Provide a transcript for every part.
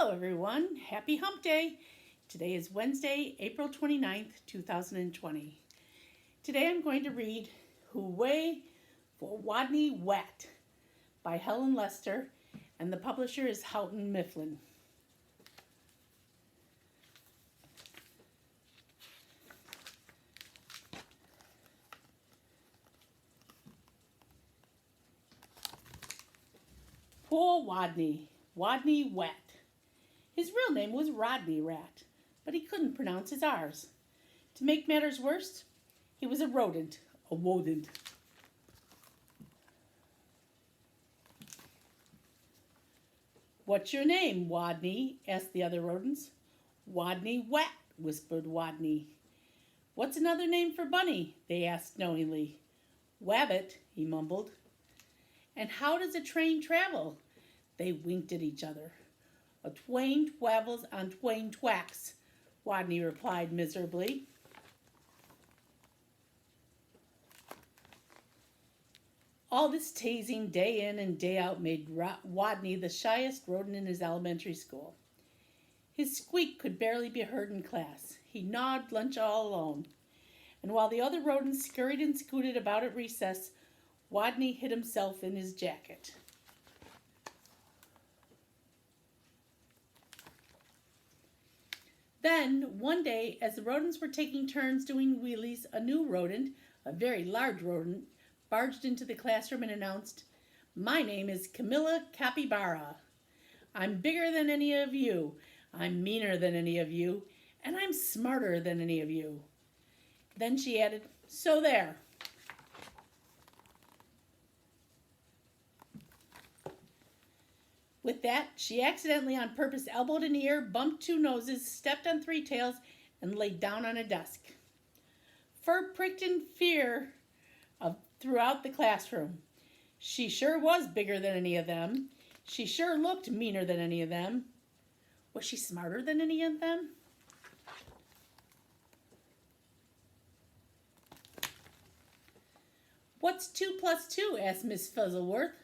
Hello everyone, happy hump day. Today is Wednesday, April 29th, 2020. Today I'm going to read Hooway for Wodney Wet by Helen Lester, and the publisher is Houghton, Mifflin. Poor Wodney, Wodney Wet. His real name was Rodney Rat, but he couldn't pronounce his R's. To make matters worse, he was a rodent, a wodent. "What's your name, Wodney?" asked the other rodents. "Wodney Wet," whispered Wodney. "What's another name for Bunny?" they asked knowingly. "Wabbit," he mumbled. "And how does a train travel?" They winked at each other. "A twain twavels on twain twacks," Wodney replied miserably. All this teasing day in and day out made Wodney the shyest rodent in his elementary school. His squeak could barely be heard in class. He gnawed lunch all alone. And while the other rodents scurried and scooted about at recess, Wodney hid himself in his jacket. Then, one day, as the rodents were taking turns doing wheelies, a new rodent, a very large rodent, barged into the classroom and announced, "My name is Camilla Capybara. I'm bigger than any of you, I'm meaner than any of you, and I'm smarter than any of you." Then she added, "So there." With that, she accidentally on purpose elbowed an ear, bumped two noses, stepped on three tails, and laid down on a desk. Fur pricked in fear throughout the classroom. She sure was bigger than any of them. She sure looked meaner than any of them. Was she smarter than any of them? "What's 2 plus 2?" asked Miss Fuzzleworth.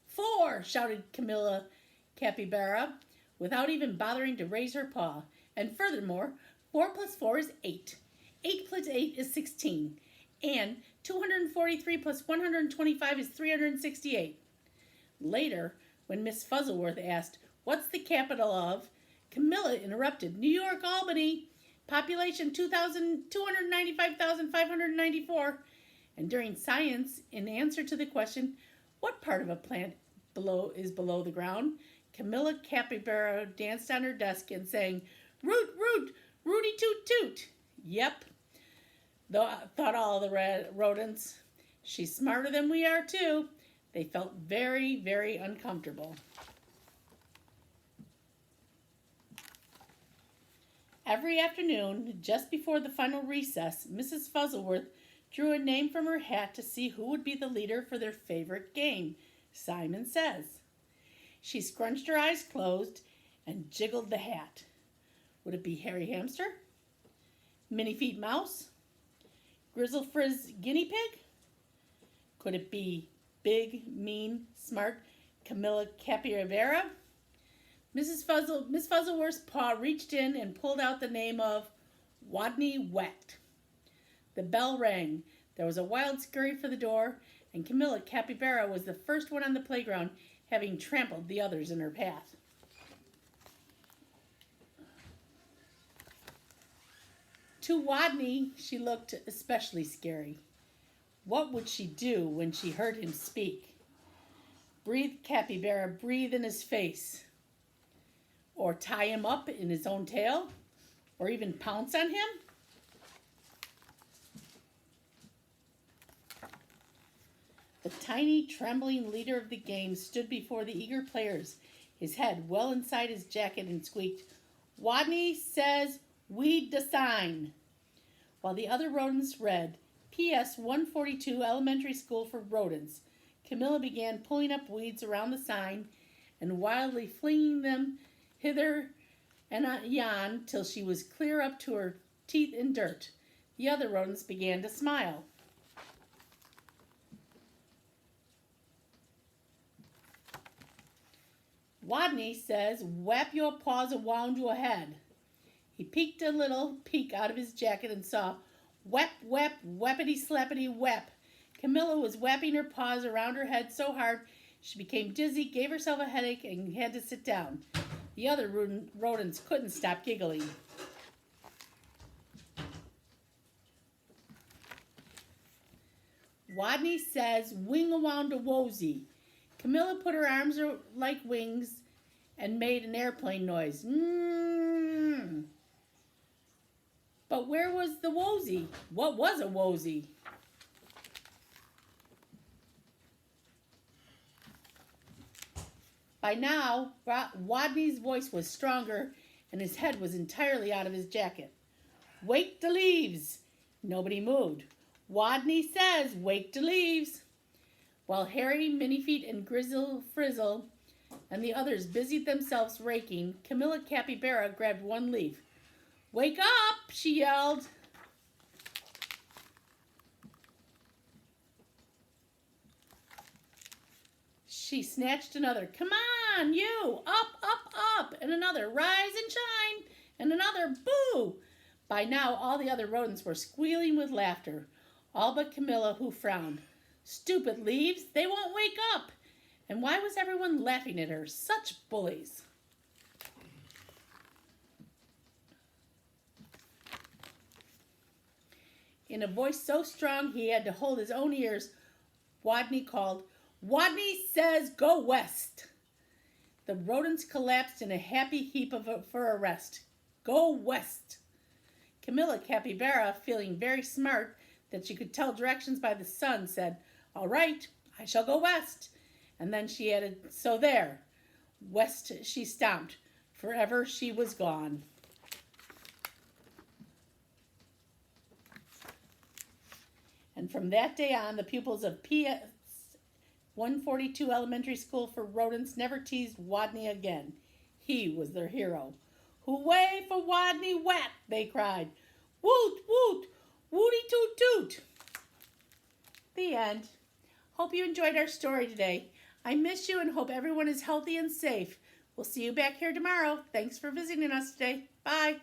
"4," shouted Camilla Capybara, without even bothering to raise her paw. "And furthermore, 4 plus 4 is 8. 8 plus 8 is 16. And 243 plus 125 is 368. Later, when Miss Fuzzleworth asked, "What's the capital of?" Camilla interrupted, "New York, Albany. Population 295,594. And during science, in answer to the question, "What part of a plant is below the ground?" Camilla Capybara danced on her desk and sang, "Root, root, rooty toot toot." Yep, thought all the rodents. She's smarter than we are, too. They felt very, very uncomfortable. Every afternoon, just before the final recess, Mrs. Fuzzleworth drew a name from her hat to see who would be the leader for their favorite game, Simon Says. She scrunched her eyes closed and jiggled the hat. Would it be Hairy Hamster? Minnie Feet Mouse? Grizzle Frizz Guinea Pig? Could it be big, mean, smart Camilla Capybara? Miss Fuzzleworth's paw reached in and pulled out the name of Wodney Wet. The bell rang. There was a wild scurry for the door, and Camilla Capybara was the first one on the playground, having trampled the others in her path. To Wodney, she looked especially scary. What would she do when she heard him speak? Breathe, Capybara, breathe in his face. Or tie him up in his own tail? Or even pounce on him? The tiny, trembling leader of the game stood before the eager players, his head well inside his jacket, and squeaked, "Wodney says weed the sign," while the other rodents read, "P.S. 142 Elementary School for Rodents." Camilla began pulling up weeds around the sign and wildly flinging them hither and yon till she was clear up to her teeth in dirt. The other rodents began to smile. Wodney says, "Wap your paws around your head." He peeked a little peek out of his jacket and saw, whap, whap, whappity slappity whap. Camilla was whapping her paws around her head so hard she became dizzy, gave herself a headache, and had to sit down. The other rodents couldn't stop giggling. Wodney says, "Wing around a wosy." Camilla put her arms like wings and made an airplane noise. Mm. But where was the wosy? What was a wosy? By now, Wodney's voice was stronger and his head was entirely out of his jacket. "Wake the leaves." Nobody moved. Wodney says, "Wake the leaves." While Harry, Minifeet, and Grizzle Frizzle and the others busied themselves raking, Camilla Capybara grabbed one leaf. "Wake up!" she yelled. She snatched another. "Come on, you! Up, up, up!" And another, "Rise and shine!" And another, "Boo!" By now, all the other rodents were squealing with laughter, all but Camilla, who frowned. "Stupid leaves! They won't wake up!" And why was everyone laughing at her? Such bullies! In a voice so strong he had to hold his own ears, Wodney called, "Wodney says go west." The rodents collapsed in a happy heap for a rest. Go west. Camilla Capybara, feeling very smart that she could tell directions by the sun, said, "All right, I shall go west." And then she added, "So there." West she stomped. Forever she was gone. And from that day on, the pupils of PS 142 Elementary School for Rodents never teased Wodney again. He was their hero. "Hooway for Wodney Whack!" they cried. "Woot, woot, wooty toot toot." The end. Hope you enjoyed our story today. I miss you and hope everyone is healthy and safe. We'll see you back here tomorrow. Thanks for visiting us today. Bye.